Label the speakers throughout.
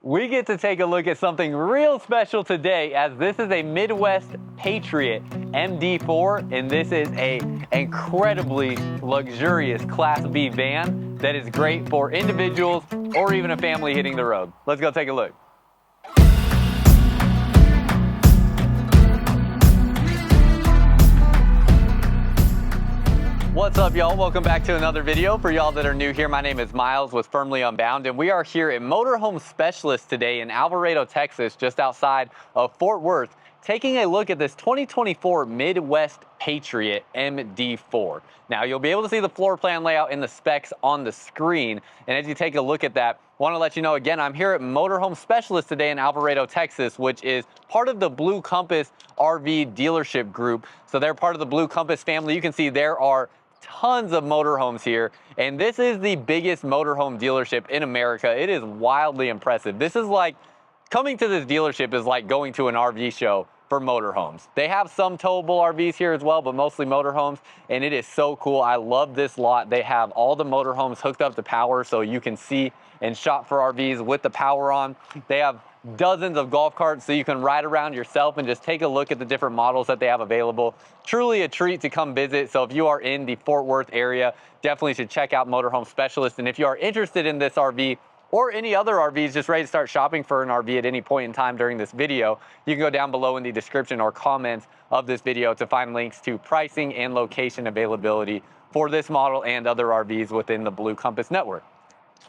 Speaker 1: We get to take a look at something real special today, as this is a Midwest Patriot MD4, and this is a incredibly luxurious Class B van that is great for individuals or even a family hitting the road. Let's go take a look. What's up, y'all? Welcome back to another video. For y'all that are new here, my name is Myles with Firmly Unbound, and we are here at Motorhome Specialist today in Alvarado, Texas, just outside of Fort Worth, taking a look at this 2024 Midwest Patriot MD4. Now, you'll be able to see the floor plan layout and the specs on the screen, and as you take a look at that, want to let you know again, I'm here at Motorhome Specialist today in Alvarado, Texas, which is part of the Blue Compass RV dealership group. So they're part of the Blue Compass family. You can see there are tons of motorhomes here, and this is the biggest motorhome dealership in America. It is wildly impressive. This is like, coming to this dealership is like going to an RV show for motorhomes. They have some towable RVs here as well, but mostly motorhomes, and it is so cool. I love this lot. They have all the motorhomes hooked up to power, so you can see and shop for RVs with the power on. They have dozens of golf carts so you can ride around yourself and just take a look at the different models that they have available. Truly a treat to come visit. So if you are in the Fort Worth area, definitely should check out Motorhome Specialist. And if you are interested in this RV or any other RVs, just ready to start shopping for an RV at any point in time during this video, you can go down below in the description or comments of this video to find links to pricing and location availability for this model and other RVs within the Blue Compass network.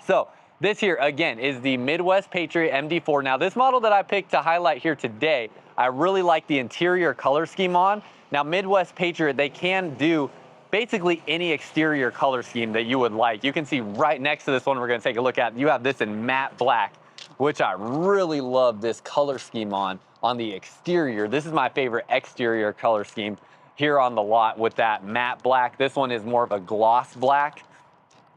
Speaker 1: So this here, again, is the Midwest Patriot MD4. Now, this model that I picked to highlight here today, I really like the interior color scheme on. Now, Midwest Patriot, they can do basically any exterior color scheme that you would like. You can see right next to this one we're going to take a look at, you have this in matte black, which I really love this color scheme on the exterior. This is my favorite exterior color scheme here on the lot with that matte black. This one is more of a gloss black,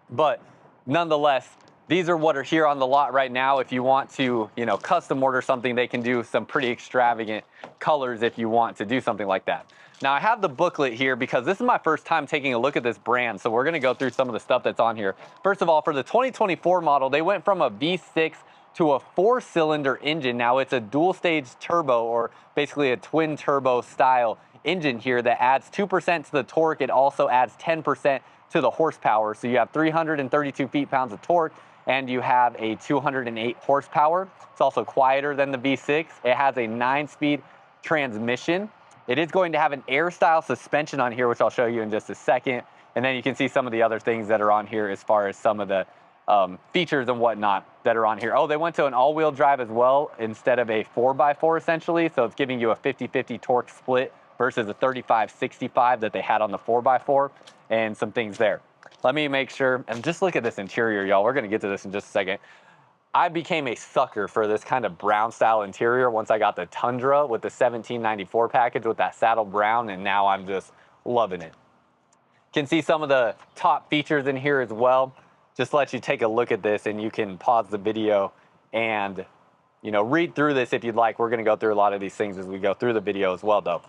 Speaker 1: but nonetheless, these are what are here on the lot right now. If you want to, custom order something, they can do some pretty extravagant colors if you want to do something like that. Now, I have the booklet here because this is my first time taking a look at this brand, so we're going to go through some of the stuff that's on here. First of all, for the 2024 model, they went from a V6 to a 4-cylinder engine. Now, it's a dual-stage turbo, or basically a twin turbo style engine here that adds 2% to the torque. It also adds 10% to the horsepower. So you have 332 feet-pounds of torque, and you have a 208 horsepower. It's also quieter than the V6. It has a 9-speed transmission. It is going to have an air-style suspension on here, which I'll show you in just a second. And then you can see some of the other things that are on here as far as some of the features and whatnot that are on here. Oh, they went to an all-wheel drive as well instead of a 4x4 essentially. So it's giving you a 50-50 torque split versus a 35-65 that they had on the 4x4, and some things there. Let me make sure, and just look at this interior, y'all. We're gonna get to this in just a second. I became a sucker for this kind of brown style interior once I got the Tundra with the 1794 package with that saddle brown, and now I'm just loving it. You can see some of the top features in here as well. Just let you take a look at this, and you can pause the video and read through this if you'd like. We're gonna go through a lot of these things as we go through the video as well though.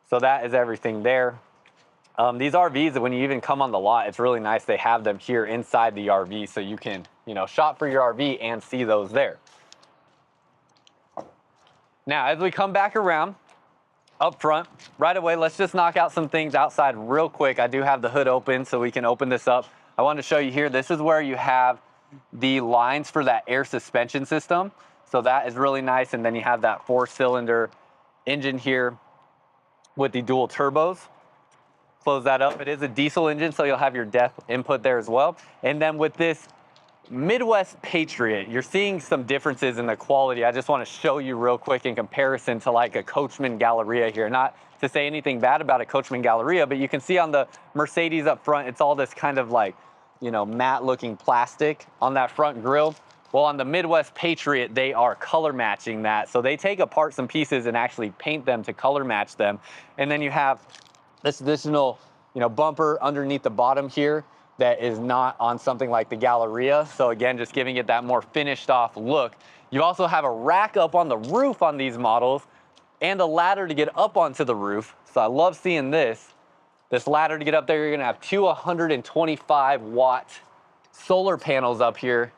Speaker 1: So that is everything there. These RVs, when you even come on the lot, it's really nice. They have them here inside the RV so you can, shop for your RV and see those there. Now, as we come back around up front, right away, let's just knock out some things outside real quick. I do have the hood open so we can open this up. I wanted to show you here, this is where you have the lines for that air suspension system. So that is really nice. And then you have that 4-cylinder engine here with the dual turbos. Close that up. It is a diesel engine, so you'll have your DEF input there as well. And then with this Midwest Patriot, you're seeing some differences in the quality. I just want to show you real quick in comparison to like a Coachman Galleria here. Not to say anything bad about a Coachman Galleria, but you can see on the Mercedes up front, it's all this kind of like, matte looking plastic on that front grille. Well, on the Midwest Patriot, they are color matching that. So they take apart some pieces and actually paint them to color match them. And then you have this additional, bumper underneath the bottom here that is not on something like the Galleria. So again, just giving it that more finished off look. You also have a rack up on the roof on these models and a ladder to get up onto the roof. So I love seeing this ladder to get up there. You're gonna have two 125-watt solar panels up here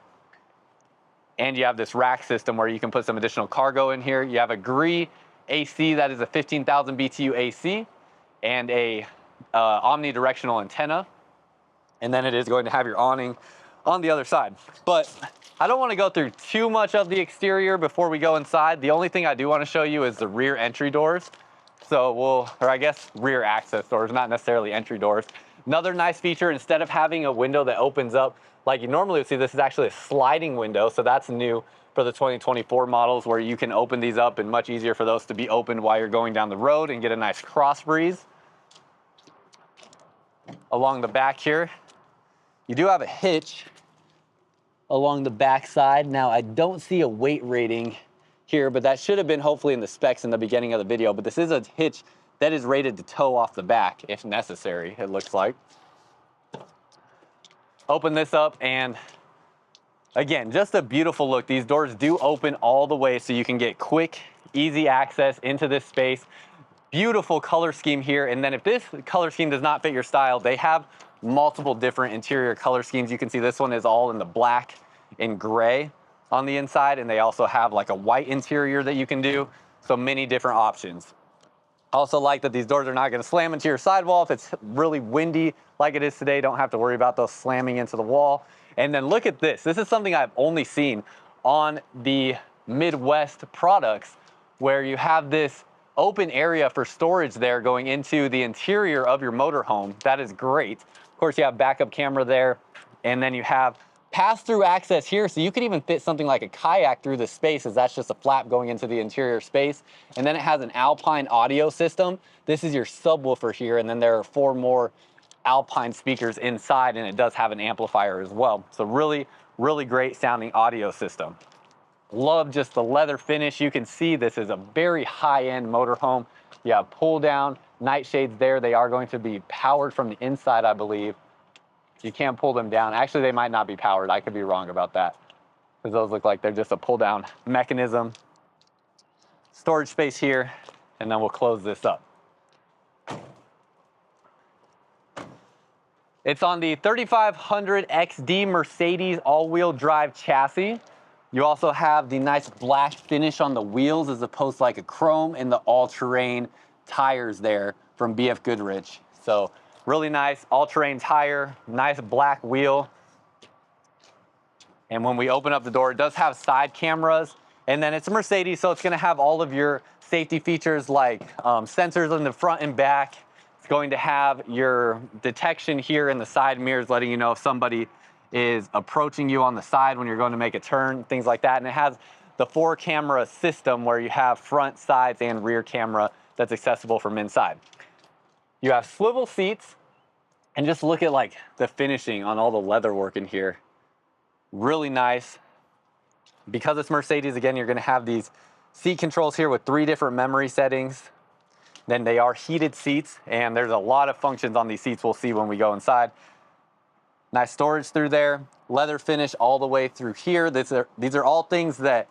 Speaker 1: And you have this rack system where you can put some additional cargo in here. You have a GRE AC, that is a 15,000 BTU AC, and a omnidirectional antenna. And then it is going to have your awning on the other side. But I don't want to go through too much of the exterior before we go inside. The only thing I do want to show you is the rear entry doors. So or I guess rear access doors, not necessarily entry doors. Another nice feature, instead of having a window that opens up like you normally would see, this is actually a sliding window. So that's new for the 2024 models, where you can open these up, and much easier for those to be opened while you're going down the road and get a nice cross breeze. Along the back here, you do have a hitch along the back side. Now, I don't see a weight rating here, but that should have been hopefully in the specs in the beginning of the video. But this is a hitch that is rated to tow off the back if necessary, it looks like. Open this up, and again, just a beautiful look. These doors do open all the way so you can get quick, easy access into this space. Beautiful color scheme here. And then if this color scheme does not fit your style, they have multiple different interior color schemes. You can see this one is all in the black and gray on the inside, and they also have like a white interior that you can do. So many different options. Also like that these doors are not going to slam into your sidewall. If it's really windy like it is today, don't have to worry about those slamming into the wall. And then look at this. This is something I've only seen on the Midwest products, where you have this open area for storage there going into the interior of your motorhome. That is great. Of course, you have backup camera there, and then you have pass-through access here, so you could even fit something like a kayak through the space, as that's just a flap going into the interior space. And then it has an Alpine audio system. This is your subwoofer here, and then there are 4 more Alpine speakers inside, and it does have an amplifier as well. So really, really great sounding audio system. Love just the leather finish. You can see this is a very high-end motorhome. You have pull-down nightshades there. They are going to be powered from the inside, I believe. You can't pull them down. Actually, they might not be powered. I could be wrong about that, because those look like they're just a pull-down mechanism. Storage space here, and then we'll close this up. It's on the 3500 XD Mercedes all-wheel drive chassis. You also have the nice black finish on the wheels, as opposed to like a chrome, and the all-terrain tires there from BF Goodrich. So really nice all-terrain tire, nice black wheel. And when we open up the door, it does have side cameras. And then it's a Mercedes, so it's going to have all of your safety features like sensors in the front and back. It's going to have your detection here in the side mirrors, letting you know if somebody is approaching you on the side when you're going to make a turn, things like that. And it has the 4-camera system, where you have front, sides, and rear camera that's accessible from inside. You have swivel seats, and just look at like the finishing on all the leather work in here. Really nice. Because it's Mercedes, again, you're going to have these seat controls here with 3 different memory settings. Then they are heated seats, and there's a lot of functions on these seats we'll see when we go inside. Nice storage through there. Leather finish all the way through here. These are all things that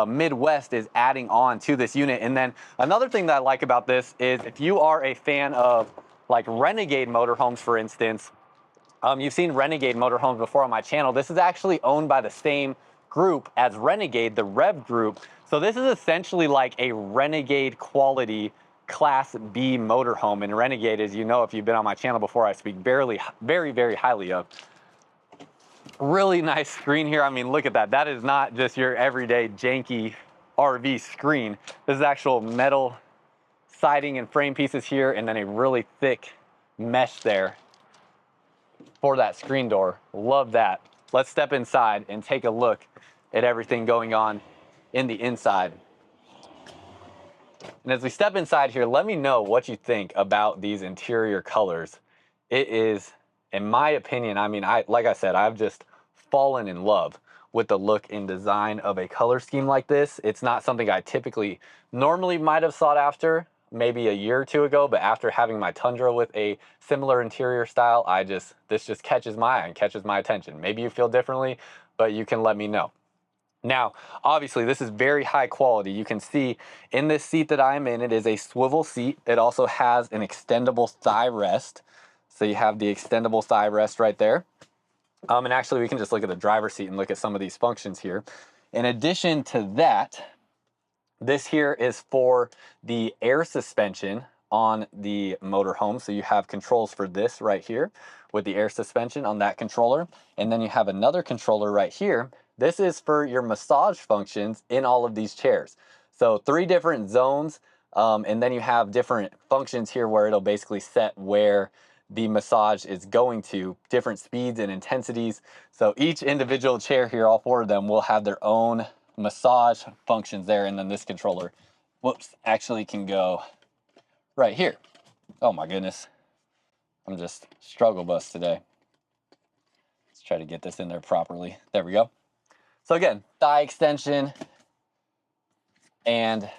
Speaker 1: Midwest is adding on to this unit. And then another thing that I like about this is, if you are a fan of like Renegade motorhomes, for instance, you've seen Renegade motorhomes before on my channel. This is actually owned by the same group as Renegade, the Rev Group. So this is essentially like a Renegade quality Class B motorhome. And Renegade, as you know, if you've been on my channel before, I speak very, very highly of. Really nice screen here. I mean, look at that. That is not just your everyday janky RV screen. This is actual metal siding and frame pieces here, and then a really thick mesh there for that screen door. Love that. Let's step inside and take a look at everything going on in the inside. And as we step inside here, let me know what you think about these interior colors. It is, in my opinion, I mean, like I said, I've just fallen in love with the look and design of a color scheme like this. It's not something I typically normally might have sought after maybe a year or 2 ago, but after having my Tundra with a similar interior style, this just catches my eye and catches my attention. Maybe you feel differently, but you can let me know. Now, obviously, this is very high quality. You can see in this seat that I'm in, it is a swivel seat. It also has an extendable thigh rest. So you have the extendable thigh rest right there. And actually, we can just look at the driver's seat and look at some of these functions here. In addition to that, this here is for the air suspension on the motorhome. So you have controls for this right here with the air suspension on that controller. And then you have another controller right here. This is for your massage functions in all of these chairs. So 3 different zones. And then you have different functions here where it'll basically set where the massage is going to, different speeds and intensities. So each individual chair here, all 4 of them, will have their own massage functions there. And then this controller, whoops, actually can go right here. Oh my goodness, I'm just struggle bus today. Let's try to get this in there properly. There we go. So again, thigh extension and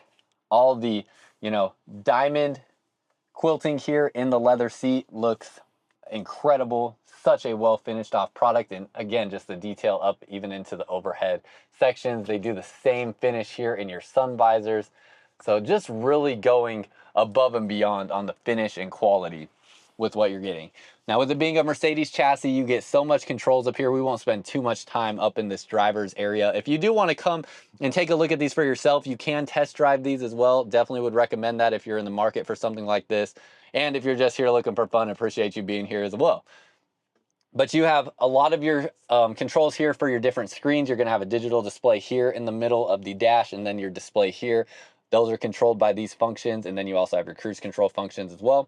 Speaker 1: all the, you know, diamond quilting here in the leather seat looks incredible. Such a well finished off product. And again, just the detail up even into the overhead sections. They do the same finish here in your sun visors. So just really going above and beyond on the finish and quality with what you're getting. Now, with it being a Mercedes chassis, you get so much controls up here. We won't spend too much time up in this driver's area. If you do want to come and take a look at these for yourself, you can test drive these as well. Definitely would recommend that if you're in the market for something like this. And if you're just here looking for fun, appreciate you being here as well. But you have a lot of your controls here for your different screens. You're going to have a digital display here in the middle of the dash, and then your display here. Those are controlled by these functions. And then you also have your cruise control functions as well.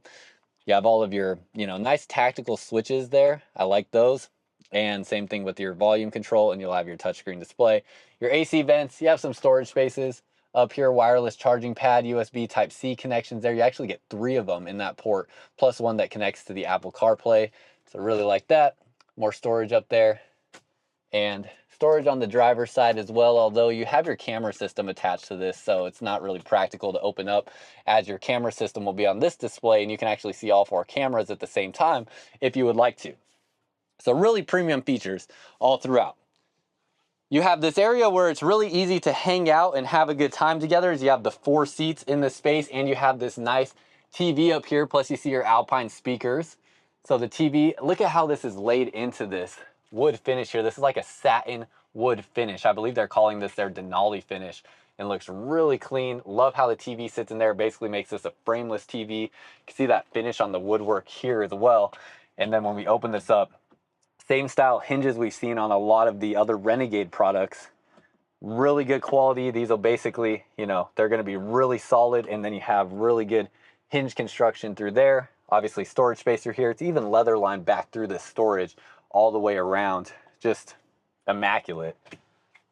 Speaker 1: You have all of your, you know, nice tactical switches there. I like those. And same thing with your volume control, and you'll have your touchscreen display. Your AC vents, you have some storage spaces up here, wireless charging pad, USB Type-C connections there. You actually get 3 of them in that port, plus one that connects to the Apple CarPlay. So really like that. More storage up there. And storage on the driver's side as well, although you have your camera system attached to this, so it's not really practical to open up, as your camera system will be on this display and you can actually see all 4 cameras at the same time if you would like to. So really premium features all throughout. You have this area where it's really easy to hang out and have a good time together, as you have the 4 seats in this space, and you have this nice TV up here, plus you see your Alpine speakers. So the TV, look at how this is laid into this wood finish here. This is like a satin wood finish. I believe they're calling this their Denali finish, and looks really clean. Love how the TV sits in there. Basically makes this a frameless TV. You can see that finish on the woodwork here as well. And then when we open this up, same style hinges we've seen on a lot of the other Renegade products. Really good quality. These will basically, you know, they're going to be really solid, and then you have really good hinge construction through there. Obviously storage space through here. It's even leather lined back through this storage all the way around. Just immaculate.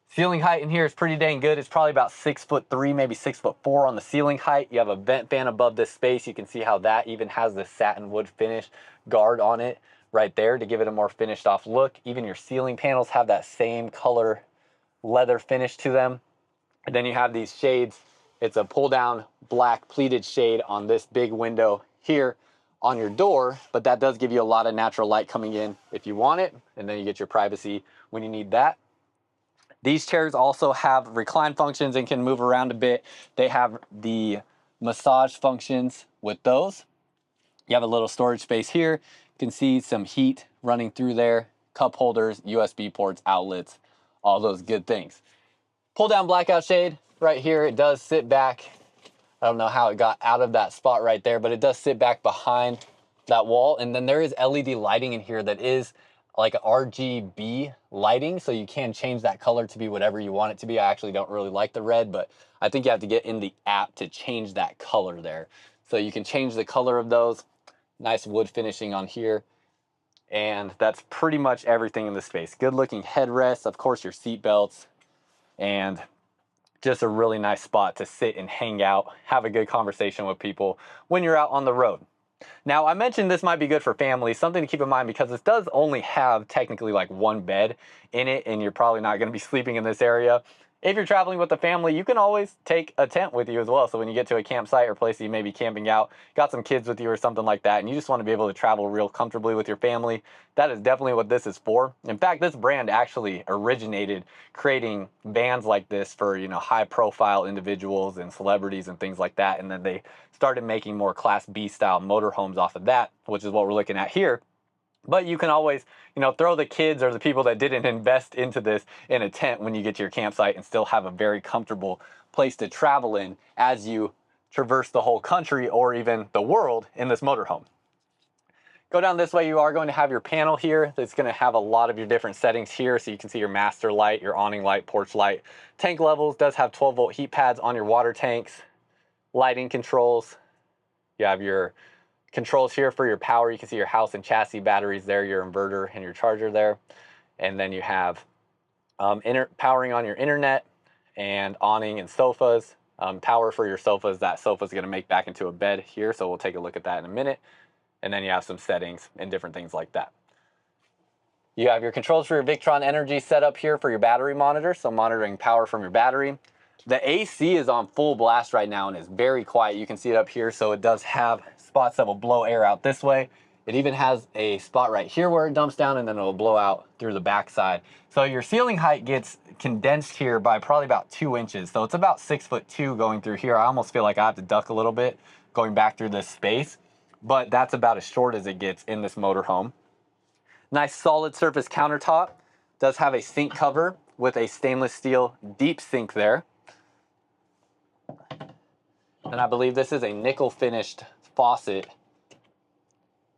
Speaker 1: Ceiling height in here is pretty dang good. It's probably about 6'3", maybe 6'4" on the ceiling height. You have a vent fan above this space. You can see how that even has the satin wood finish guard on it right there to give it a more finished off look. Even your ceiling panels have that same color leather finish to them. And then you have these shades. It's a pull down black pleated shade on this big window here on your door, but that does give you a lot of natural light coming in if you want it, and then you get your privacy when you need that. These chairs also have recline functions and can move around a bit. They have the massage functions with those. You have a little storage space here. You can see some heat running through there, cup holders, USB ports, outlets, all those good things. Pull down blackout shade right here. It does sit back. I don't know how it got out of that spot right there, but it does sit back behind that wall. And then there is LED lighting in here that is like RGB lighting, so you can change that color to be whatever you want it to be. I actually don't really like the red, but I think you have to get in the app to change that color there. So you can change the color of those. Nice wood finishing on here. And that's pretty much everything in the space. Good looking headrests, of course your seat belts, and just a really nice spot to sit and hang out, have a good conversation with people when you're out on the road. Now, I mentioned this might be good for families, something to keep in mind because this does only have technically like 1 bed in it, and you're probably not going to be sleeping in this area. If you're traveling with the family, you can always take a tent with you as well. So when you get to a campsite or place that you may be camping out, got some kids with you or something like that, and you just want to be able to travel real comfortably with your family, that is definitely what this is for. In fact, this brand actually originated creating vans like this for, you know, high profile individuals and celebrities and things like that. And then they started making more Class B style motorhomes off of that, which is what we're looking at here. But you can always, throw the kids or the people that didn't invest into this in a tent when you get to your campsite and still have a very comfortable place to travel in as you traverse the whole country or even the world in this motorhome. Go down this way, you are going to have your panel here that's going to have a lot of your different settings here. So you can see your master light, your awning light, porch light. Tank levels does have 12-volt heat pads on your water tanks. Lighting controls. You have your controls here for your power. You can see your house and chassis batteries there, your inverter and your charger there. And then you have powering on your internet and awning and sofas. Power for your sofas. That sofa is going to make back into a bed here. So we'll take a look at that in a minute. And then you have some settings and different things like that. You have your controls for your Victron Energy set up here for your battery monitor. So monitoring power from your battery. The AC is on full blast right now and is very quiet. You can see it up here. So it does have spots that will blow air out this way. It even has a spot right here where it dumps down and then it'll blow out through the backside. So your ceiling height gets condensed here by probably about 2 inches. So it's about 6'2" going through here. I almost feel like I have to duck a little bit going back through this space, but that's about as short as it gets in this motorhome. Nice solid surface countertop. Does have a sink cover with a stainless steel deep sink there. And I believe this is a nickel finished faucet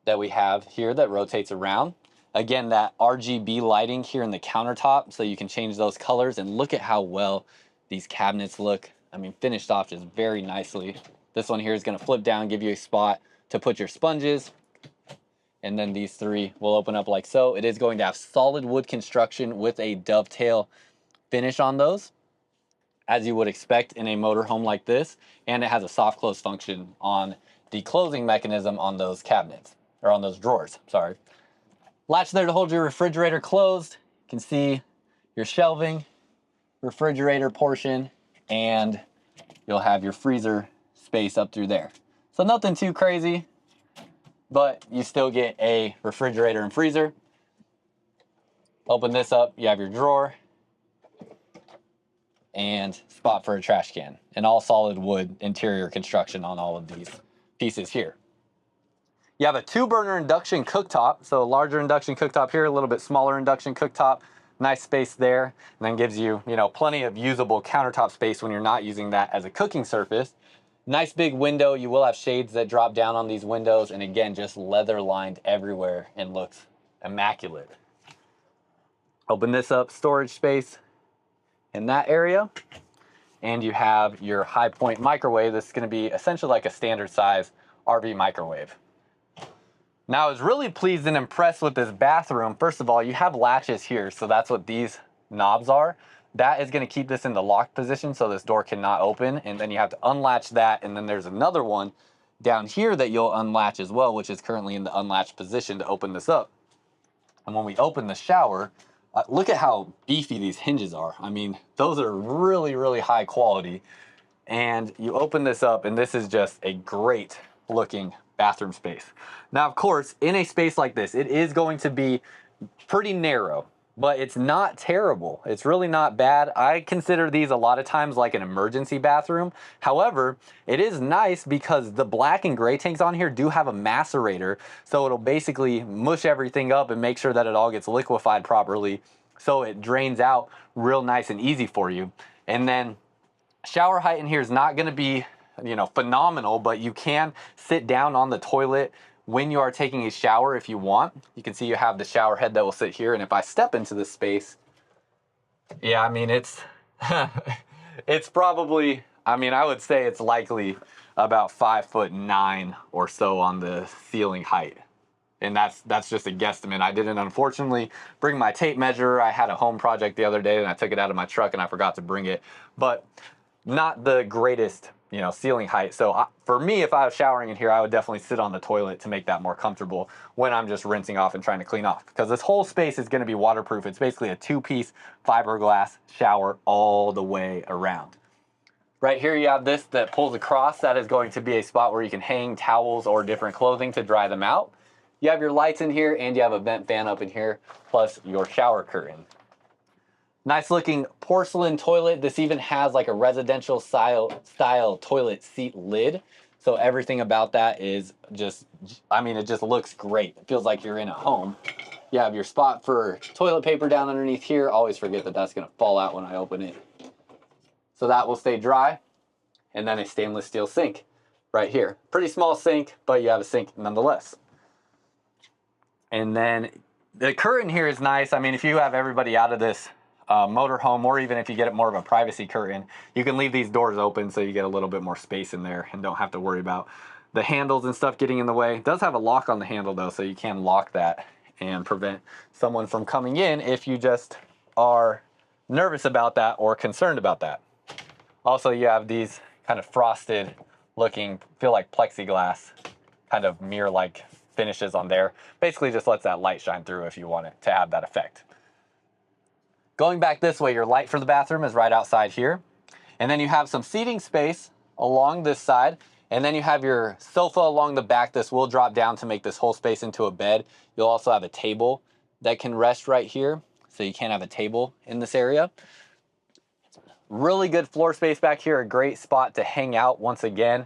Speaker 1: that we have here that rotates around. Again, that RGB lighting here in the countertop, so you can change those colors, and look at how well these cabinets look. I mean, finished off just very nicely. This one here is going to flip down, give you a spot to put your sponges. And then these three will open up like so. It is going to have solid wood construction with a dovetail finish on those, as you would expect in a motorhome like this. And it has a soft close function on the closing mechanism on those cabinets, or on those drawers, sorry. Latch there to hold your refrigerator closed. You can see your shelving, refrigerator portion, and you'll have your freezer space up through there. So nothing too crazy, but you still get a refrigerator and freezer. Open this up, you have your drawer and spot for a trash can, and all solid wood interior construction on all of these pieces here. You have a 2-burner induction cooktop, so a larger induction cooktop here, a little bit smaller induction cooktop. Nice space there, and then gives you, plenty of usable countertop space when you're not using that as a cooking surface. Nice big window. You will have shades that drop down on these windows, and again, just leather lined everywhere and looks immaculate. Open this up, storage space in that area, and you have your high point microwave. This is going to be essentially like a standard size RV microwave. Now, I was really pleased and impressed with this bathroom. First of all, you have latches here, so that's what these knobs are. That is going to keep this in the locked position so this door cannot open, and then you have to unlatch that, and then there's another one down here that you'll unlatch as well, which is currently in the unlatched position to open this up. And when we open the shower, look at how beefy these hinges are. I mean, those are really, really high quality. And you open this up, and this is just a great looking bathroom space. Now, of course, in a space like this, it is going to be pretty narrow, but it's not terrible. It's really not bad. I consider these a lot of times like an emergency bathroom. However, it is nice because the black and gray tanks on here do have a macerator, so it'll basically mush everything up and make sure that it all gets liquefied properly, so it drains out real nice and easy for you. And then shower height in here is not going to be phenomenal, but you can sit down on the toilet when you are taking a shower if you want. You can see you have the shower head that will sit here, and if I step into this space, yeah, I mean, it's it's probably, I would say it's likely about 5'9" or so on the ceiling height. And that's just a guesstimate. I didn't, unfortunately, bring my tape measure. I had a home project the other day and I took it out of my truck and I forgot to bring it, but not the greatest ceiling height. So for me, if I was showering in here, I would definitely sit on the toilet to make that more comfortable when I'm just rinsing off and trying to clean off, because this whole space is going to be waterproof. It's basically a 2-piece fiberglass shower all the way around. Right here, you have this that pulls across. That is going to be a spot where you can hang towels or different clothing to dry them out. You have your lights in here, and you have a vent fan up in here, plus your shower curtain. Nice looking porcelain toilet. This even has like a residential style toilet seat lid. So everything about that is just, I mean, it just looks great. It feels like you're in a home. You have your spot for toilet paper down underneath here. Always forget that that's gonna fall out when I open it. So that will stay dry. And then a stainless steel sink right here. Pretty small sink, but you have a sink nonetheless. And then the curtain here is nice. I mean, if you have everybody out of this motorhome, or even if you get it more of a privacy curtain, you can leave these doors open so you get a little bit more space in there and don't have to worry about the handles and stuff getting in the way. It does have a lock on the handle though, so you can lock that and prevent someone from coming in if you just are nervous about that or concerned about that. Also, you have these kind of frosted looking, feel like plexiglass, kind of mirror-like finishes on there. Basically just lets that light shine through if you want it to have that effect. Going back this way, your light for the bathroom is right outside here. And then you have some seating space along this side. And then you have your sofa along the back. This will drop down to make this whole space into a bed. You'll also have a table that can rest right here. So you can have a table in this area. Really good floor space back here. A great spot to hang out once again.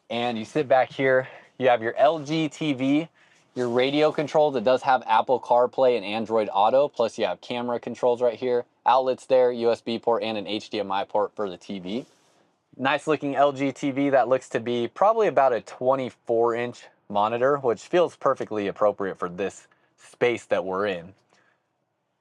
Speaker 1: And you sit back here. You have your LG TV. Your radio controls, it does have Apple CarPlay and Android Auto, plus you have camera controls right here, outlets there, USB port and an HDMI port for the TV. Nice looking LG TV that looks to be probably about a 24-inch monitor, which feels perfectly appropriate for this space that we're in.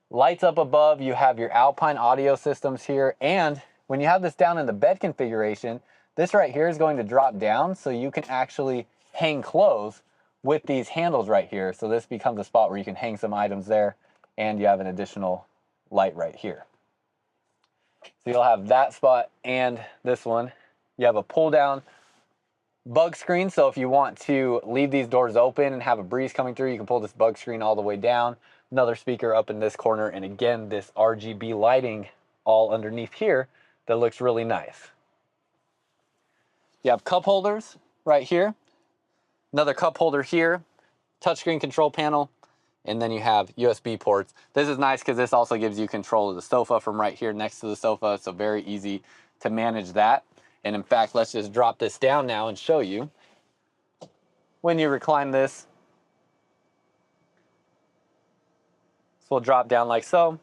Speaker 1: Lights up above, you have your Alpine audio systems here, and when you have this down in the bed configuration, this right here is going to drop down so you can actually hang clothes with these handles right here. So this becomes a spot where you can hang some items there, and you have an additional light right here. So you'll have that spot and this one. You have a pull down bug screen. So if you want to leave these doors open and have a breeze coming through, you can pull this bug screen all the way down. Another speaker up in this corner. And again, this RGB lighting all underneath here that looks really nice. You have cup holders right here. Another cup holder here, touchscreen control panel, and then you have USB ports. This is nice because this also gives you control of the sofa from right here next to the sofa, so very easy to manage that. And in fact, let's just drop this down now and show you. When you recline this, will drop down like so.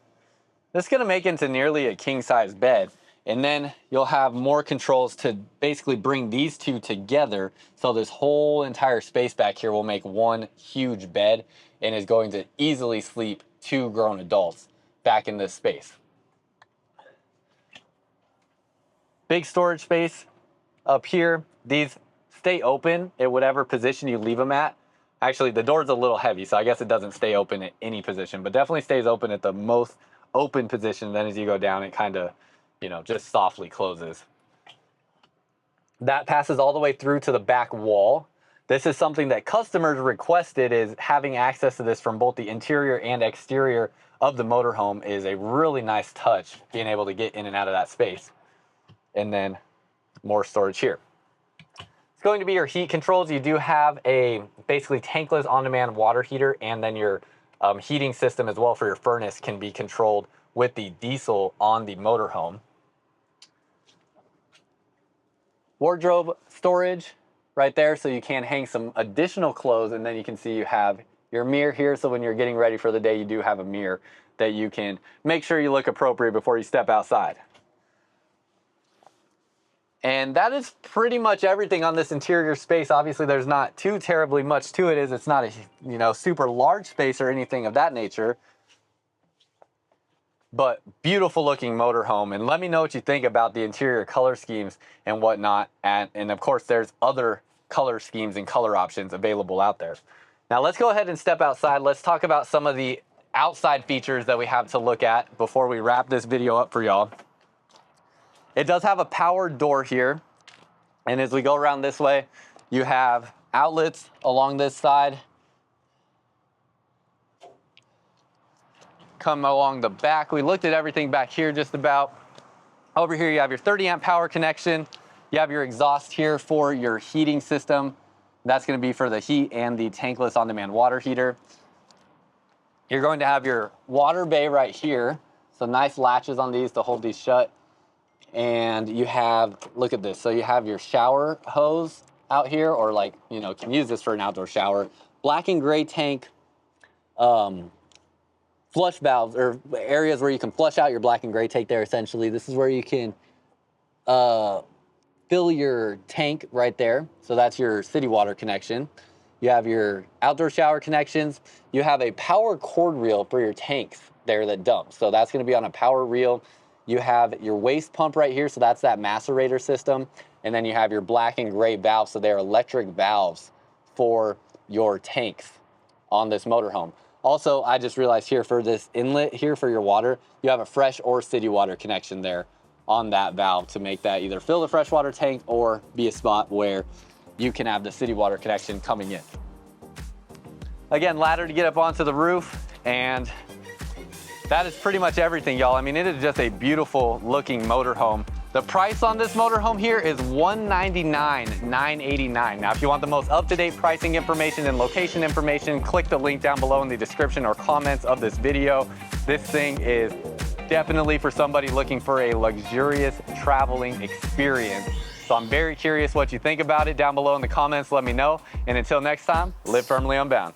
Speaker 1: This is going to make into nearly a king-size bed. And then you'll have more controls to basically bring these two together. So this whole entire space back here will make one huge bed and is going to easily sleep 2 grown adults back in this space. Big storage space up here. These stay open at whatever position you leave them at. Actually, the door's a little heavy, so I guess it doesn't stay open at any position, but definitely stays open at the most open position. Then as you go down, it kind of, you know, just softly closes. That passes all the way through to the back wall. This is something that customers requested, is having access to this from both the interior and exterior of the motorhome is a really nice touch, being able to get in and out of that space. And then more storage here. It's going to be your heat controls. You do have a basically tankless on-demand water heater, and then your heating system as well for your furnace can be controlled with the diesel on the motorhome. Wardrobe storage right there, so you can hang some additional clothes, and then you can see you have your mirror here, so when you're getting ready for the day, you do have a mirror that you can make sure you look appropriate before you step outside. And that is pretty much everything on this interior space. Obviously, there's not too terribly much to it, as it's not a, you know, super large space or anything of that nature. But beautiful looking motorhome, and let me know what you think about the interior color schemes and whatnot. And of course, there's other color schemes and color options available out there. Now let's go ahead and step outside. Let's talk about some of the outside features that we have to look at before we wrap this video up for y'all. It does have a powered door here, and as we go around this way, you have outlets along this side. Come along the back. We looked at everything back here just about. Over here you have your 30 amp power connection. You have your exhaust here for your heating system. That's going to be for the heat and the tankless on-demand water heater. You're going to have your water bay right here. So nice latches on these to hold these shut. And you have, look at this. So you have your shower hose out here, or like, you know, can use this for an outdoor shower. Black and gray tank flush valves, or areas where you can flush out your black and gray tank there, essentially. This is where you can fill your tank right there. So that's your city water connection. You have your outdoor shower connections. You have a power cord reel for your tanks there that dumps. So that's gonna be on a power reel. You have your waste pump right here. So that's that macerator system. And then you have your black and gray valves. So they're electric valves for your tanks on this motorhome. Also, I just realized here for this inlet here for your water, you have a fresh or city water connection there on that valve to make that either fill the freshwater tank or be a spot where you can have the city water connection coming in. Again, ladder to get up onto the roof, and that is pretty much everything, y'all. I mean, it is just a beautiful looking motorhome. The price on this motorhome here is $199,989. Now, if you want the most up-to-date pricing information and location information, click the link down below in the description or comments of this video. This thing is definitely for somebody looking for a luxurious traveling experience. So I'm very curious what you think about it. Down below in the comments, let me know. And until next time, live firmly unbound.